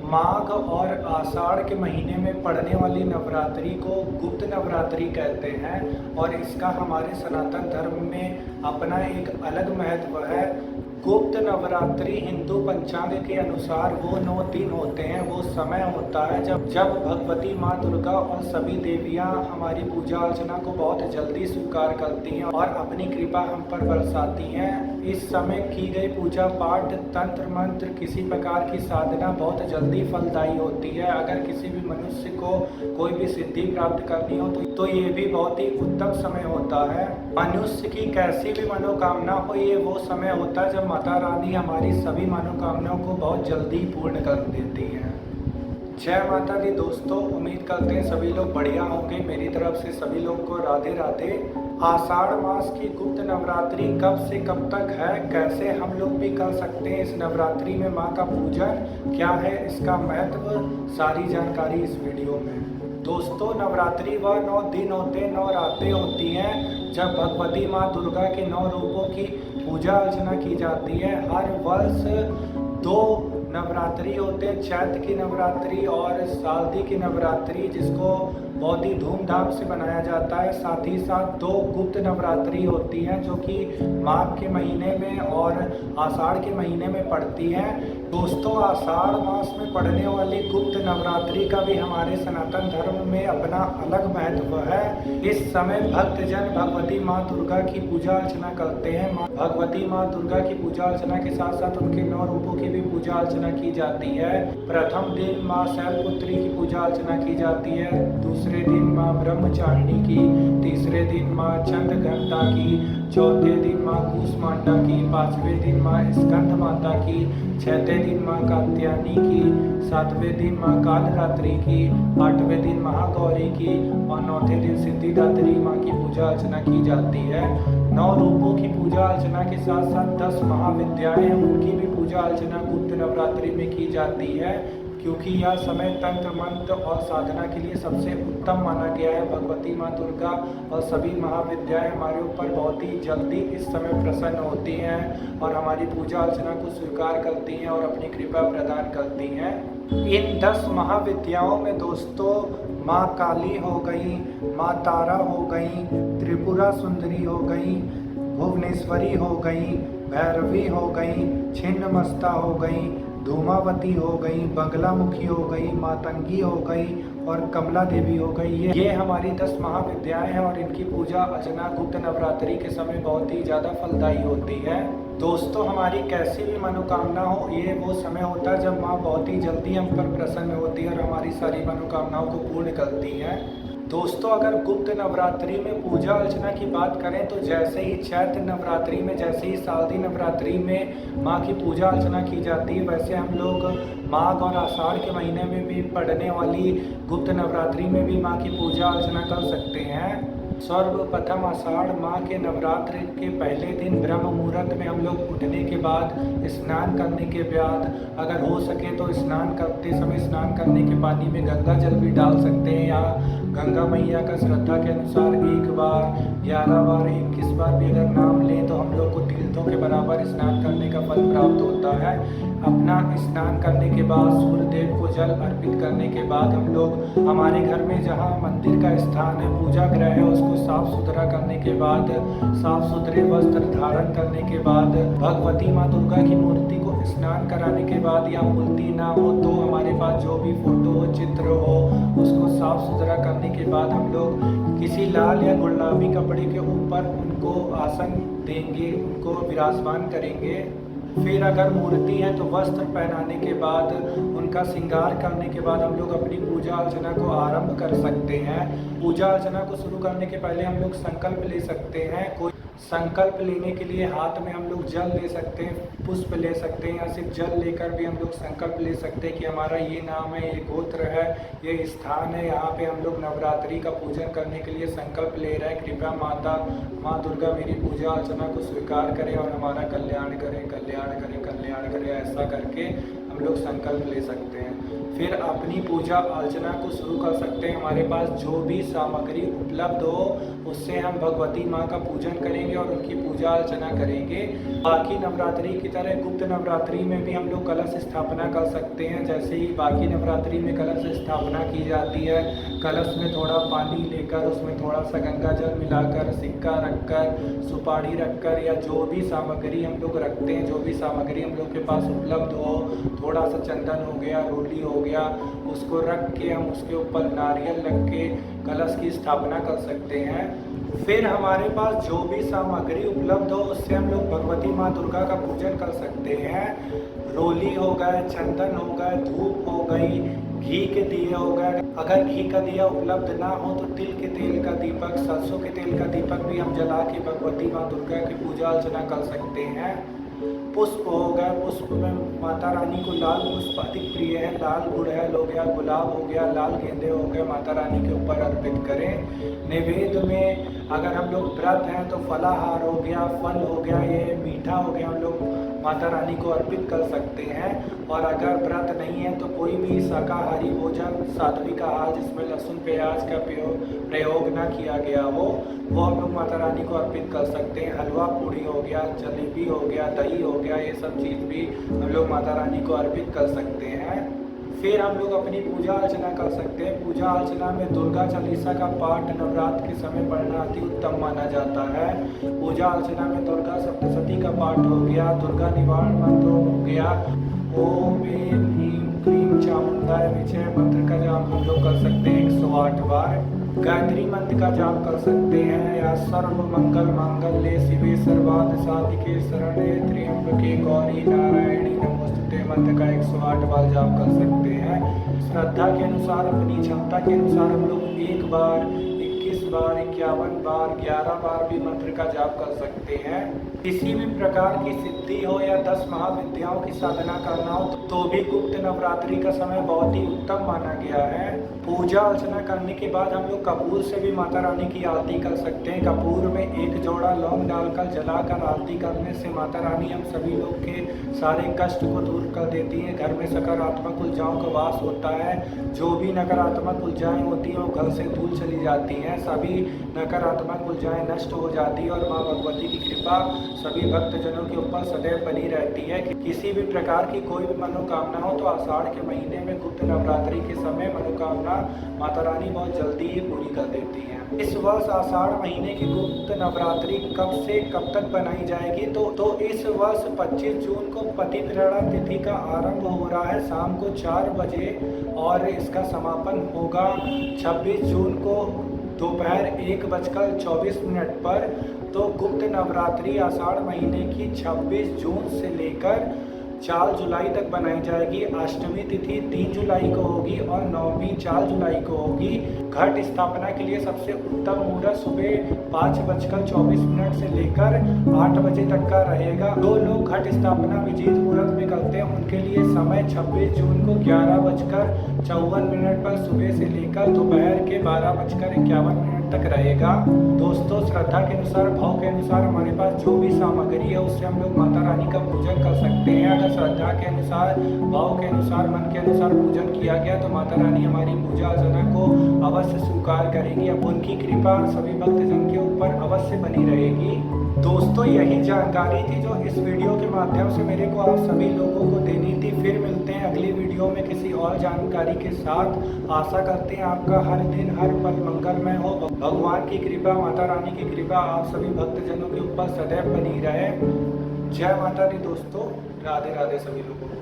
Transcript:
माघ और आषाढ़ के महीने में पड़ने वाली नवरात्रि को गुप्त नवरात्रि कहते हैं और इसका हमारे सनातन धर्म में अपना एक अलग महत्व है। गुप्त नवरात्रि हिंदू पंचांग के अनुसार वो 9 दिन होते हैं। वो समय होता है जब भगवती माँ दुर्गा और सभी देवियाँ हमारी पूजा अर्चना को बहुत जल्दी स्वीकार करती हैं और अपनी कृपा हम पर बरसाती हैं। इस समय की गई पूजा पाठ तंत्र मंत्र किसी प्रकार की साधना बहुत जल्दी फलदायी होती है। अगर किसी भी मनुष्य को कोई भी सिद्धि प्राप्त करनी हो तो ये भी बहुत ही उत्तम समय होता है। मनुष्य की कैसी भी मनोकामना हो, ये वो समय होता है जब माता रानी हमारी सभी मनोकामनाओं को बहुत जल्दी पूर्ण कर देती हैं। जय माता दी दोस्तों, उम्मीद करते हैं सभी लोग बढ़िया होंगे। मेरी तरफ से सभी लोग को राधे राधे। आषाढ़ मास की गुप्त नवरात्रि कब से कब तक है, कैसे हम लोग भी कर सकते हैं इस नवरात्रि में माँ का पूजन, क्या है इसका महत्व, सारी जानकारी इस वीडियो में। दोस्तों, नवरात्रि वह 9 दिन होते हैं, 9 रातें होती हैं जब भगवती माँ दुर्गा के 9 रूपों की पूजा अर्चना की जाती है। हर वर्ष 2 नवरात्रि होते हैं, चैत्र की नवरात्रि और शारदी की नवरात्रि, जिसको बहुत ही धूमधाम से मनाया जाता है। साथ ही साथ 2 गुप्त नवरात्रि होती हैं जो कि माघ के महीने में और आषाढ़ के महीने में पड़ती हैं। दोस्तों, आषाढ़ मास में पड़ने वाली गुप्त नवरात्रि का भी हमारे सनातन धर्म में अपना अलग महत्व है। इस समय भक्तजन भगवती माँ दुर्गा की पूजा अर्चना करते हैं। भगवती माँ दुर्गा की पूजा अर्चना के साथ साथ उनके 9 रूपों की भी पूजा अर्चना की जाती है। प्रथम दिन माँ शैलपुत्री की पूजा अर्चना की जाती है, दूसरे दिन माँ ब्रह्मचारिणी की, तीसरे दिन माँ चंद्रघंटा की, चौथे दिन माँ कूष्मांडा की, 5वें दिन माँ स्कंद माता की, 6वें दिन माँ कात्यायनी की, 7वें दिन माँ कालरात्रि की, 8वें दिन महागौरी की और 9वें दिन सिद्धिदात्री माँ की पूजा अर्चना की जाती है। 9 रूपों की पूजा अर्चना के साथ साथ 10 महाविद्याएं हैं, उनकी भी पूजा अर्चना गुप्त नवरात्रि में की जाती है, क्योंकि यह समय तंत्र मंत्र और साधना के लिए सबसे उत्तम माना गया है। भगवती माँ दुर्गा और सभी महाविद्याएं हमारे ऊपर बहुत ही जल्दी इस समय प्रसन्न होती हैं और हमारी पूजा अर्चना को स्वीकार करती हैं और अपनी कृपा प्रदान करती हैं। इन 10 महाविद्याओं में दोस्तों माँ काली हो गई, माँ तारा हो गई, त्रिपुरा सुंदरी हो गई, भुवनेश्वरी हो गई, भैरवी हो गई, छिन्नमस्ता हो गई, धूमावती हो गई, बगलामुखी हो गई, मातंगी हो गई और कमला देवी हो गई। ये हमारी 10 महाविद्याएं हैं और इनकी पूजा अर्चना गुप्त नवरात्रि के समय बहुत ही ज़्यादा फलदायी होती है। दोस्तों, हमारी कैसी भी मनोकामना हो, ये वो समय होता है जब माँ बहुत ही जल्दी हम पर प्रसन्न होती है और हमारी सारी मनोकामनाओं को पूर्ण करती है। दोस्तों, अगर गुप्त नवरात्रि में पूजा अर्चना की बात करें तो जैसे ही चैत्र नवरात्रि में, जैसे ही शारदी नवरात्रि में माँ की पूजा अर्चना की जाती है, वैसे हम लोग माघ और आषाढ़ के महीने में भी पड़ने वाली गुप्त नवरात्रि में भी माँ की पूजा अर्चना कर सकते हैं। सर्वप्रथम आषाढ़ माह के नवरात्र के पहले दिन ब्रह्म मुहूर्त में हम लोग उठने के बाद, स्नान करने के बाद, अगर हो सके तो स्नान करते समय स्नान करने के पानी में गंगा जल भी डाल सकते हैं, या गंगा मैया का श्रद्धा के अनुसार 1 बार, 11 बार, 21 बार भी अगर नाम लें तो हम लोग को तीर्थों के बराबर स्नान करने का फल प्राप्त होता है। अपना स्नान करने के बाद सूर्य देव को जल अर्पित करने के बाद हम लोग हमारे घर में जहाँ मंदिर का स्थान है, पूजा गृह है, उसको साफ सुथरा करने के बाद, साफ सुथरे वस्त्र धारण करने के बाद, भगवती माँ दुर्गा की मूर्ति को स्नान कराने के बाद, या मूर्ति ना हो तो हमारे पास जो भी फोटो हो, चित्र हो, उसको साफ सुथरा करने के बाद हम लोग किसी लाल या गुलाबी कपड़े के ऊपर उनको आसन देंगे, उनको विराजमान करेंगे। फिर अगर मूर्ति है तो वस्त्र पहनाने के बाद, उनका श्रृंगार करने के बाद हम लोग अपनी पूजा अर्चना को आरंभ कर सकते हैं। पूजा अर्चना को शुरू करने के पहले हम लोग संकल्प ले सकते हैं। कोई संकल्प लेने के लिए हाथ में हम लोग जल ले सकते हैं, पुष्प ले सकते हैं, या सिर्फ जल लेकर भी हम लोग संकल्प ले सकते हैं कि हमारा ये नाम है, ये गोत्र है, ये स्थान है, यहाँ पे हम लोग नवरात्रि का पूजन करने के लिए संकल्प ले रहे हैं। कृपया माता माँ दुर्गा मेरी पूजा अर्चना को स्वीकार करें और हमारा कल्याण करें, कल्याण करें, कल्याण करें। ऐसा करके हम लोग संकल्प ले सकते हैं। फिर अपनी पूजा अर्चना को शुरू कर सकते हैं। हमारे पास जो भी सामग्री उपलब्ध हो उससे हम भगवती माँ का पूजन करेंगे और उनकी पूजा अर्चना करेंगे। बाकी नवरात्रि की तरह गुप्त नवरात्रि में भी हम लोग कलश स्थापना कर सकते हैं। जैसे ही बाकी नवरात्रि में कलश स्थापना की जाती है, कलश में थोड़ा पानी लेकर उसमें थोड़ा सा गंगा जल मिलाकर, सिक्का रखकर, सुपारी रखकर, या जो भी सामग्री हम लोग रखते हैं, जो भी सामग्री हम लोग के पास उपलब्ध हो, थोड़ा सा चंदन हो गया, रोली हो गया, उसको रख के हम उसके ऊपर नारियल रख के कलश की स्थापना कर सकते हैं। फिर हमारे पास जो भी सामग्री उपलब्ध हो उससे हम लोग भगवती माँ दुर्गा का पूजन कर सकते हैं। रोली हो गए, चंदन हो गए, धूप हो गई, घी के दिए हो गए। अगर घी का दिया उपलब्ध ना हो तो तिल के तेल का दीपक, सरसों के तेल का दीपक भी हम जला के भगवती माँ दुर्गा की पूजा अर्चना कर सकते हैं। पुष्प हो गए, पुष्प में माता रानी को लाल पुष्प अधिक प्रिय है। लाल गुड़हल हो गया, गुलाब हो गया, लाल गेंदे हो गए, माता रानी के ऊपर अर्पित करें। नैवेद्य में अगर हम लोग व्रत हैं तो फलाहार हो गया, फल हो गया, ये मीठा हो गया, हम लोग माता रानी को अर्पित कर सकते हैं। और अगर व्रत नहीं है तो कोई भी शाकाहारी भोजन, सात्विक आहार जिसमें लहसुन प्याज का प्रयोग ना किया गया हो, वो हम लोग माता रानी को अर्पित कर सकते हैं। हलवा पूड़ी हो गया, जलेबी हो गया, दही हो गया, ये सब चीज़ भी हम लोग माता रानी को अर्पित कर सकते हैं। फिर हम लोग अपनी पूजा अर्चना कर सकते हैं। पूजा अर्चना में दुर्गा चालीसा का पाठ नवरात्र के समय पढ़ना अति उत्तम माना जाता है। पूजा अर्चना में दुर्गा सप्तशती का पाठ हो गया, दुर्गा निवारण मंत्र हो गया, ओम ऐं ह्रीं क्लीं चामुंडाय विजय मंत्र का जाप हम लोग कर सकते हैं 108 बार। गायत्री मंत्र का जाप कर सकते हैं, या सर्व मंगल मांगल्ये शिवे सर्वार्थ साधिके शरण्ये त्र्यंबके गौरी नारायणी नमोस्तुते मंत्र का 108 बार जाप कर सकते हैं। श्रद्धा के अनुसार, अपनी क्षमता के अनुसार हम लोग 1 बार, 21 बार, 51 बार, 11 बार भी मंत्र का जाप कर सकते हैं। किसी भी प्रकार की सिद्धि हो या 10 महाविद्याओं की साधना करना हो तो भी गुप्त नवरात्रि का समय बहुत ही उत्तम माना गया है। पूजा अर्चना करने के बाद हम लोग कपूर से भी माता रानी की आरती कर सकते हैं। कपूर में 1 जोड़ा लौंग डालकर जलाकर आरती करने से माता रानी हम सभी लोग के सारे कष्ट को दूर कर देती हैं। घर में सकारात्मक ऊर्जाओं का वास होता है। जो भी नकारात्मक ऊर्जाएं होती हैं वो घर से दूर चली जाती हैं। सभी नकारात्मक ऊर्जाएं नष्ट हो जाती है और माँ भगवती की कृपा सभी भक्तजनों के ऊपर सदैव बनी रहती है। किसी भी प्रकार की कोई भी मनोकामना हो तो आषाढ़ के महीने में गुप्त नवरात्रि के समय मनोकामना माता रानी बहुत जल्दी ही पूरी कर देती हैं। इस वर्ष आषाढ़ महीने की गुप्त नवरात्रि कब से कब तक बनाई जाएगी तो इस वर्ष 25 जून को पतिप्रेरणा तिथि का आरंभ हो रहा है शाम को 4 बजे, और इसका समापन होगा 26 जून को दोपहर 1:24 पर। तो गुप्त नवरात्रि आषाढ़ महीने की 26 जून से लेकर 4 जुलाई तक बनाई जाएगी। अष्टमी तिथि 3 जुलाई को होगी और नवमी 4 जुलाई को होगी। घट स्थापना के लिए सबसे उत्तम मुहूर्त सुबह 5:24 से लेकर 8 बजे तक का रहेगा। जो लोग घट स्थापना विजित मुहूर्त में करते हैं उनके लिए समय 26 जून को 11:54 पर सुबह से लेकर दोपहर के 12:51 तक रहेगा। दोस्तों, श्रद्धा के अनुसार, भाव के अनुसार हमारे पास जो भी सामग्री है उससे हम लोग माता रानी का पूजन कर सकते हैं। अगर श्रद्धा के अनुसार, भाव के अनुसार, मन के अनुसार पूजन किया गया तो माता रानी हमारी पूजा अर्चना को अवश्य स्वीकार करेंगी। अब उनकी कृपा सभी भक्तजन के ऊपर अवश्य बनी रहेगी। दोस्तों, यही जानकारी थी जो इस वीडियो के माध्यम से मेरे को आप सभी लोगों को देनी थी। फिर मिलते हैं अगली वीडियो में किसी और जानकारी के साथ। आशा करते हैं आपका हर दिन हर पल मंगलमय हो। भगवान की कृपा, माता रानी की कृपा आप सभी भक्तजनों के ऊपर सदैव बनी रहे। जय माता दी दोस्तों, राधे राधे सभी लोगों को।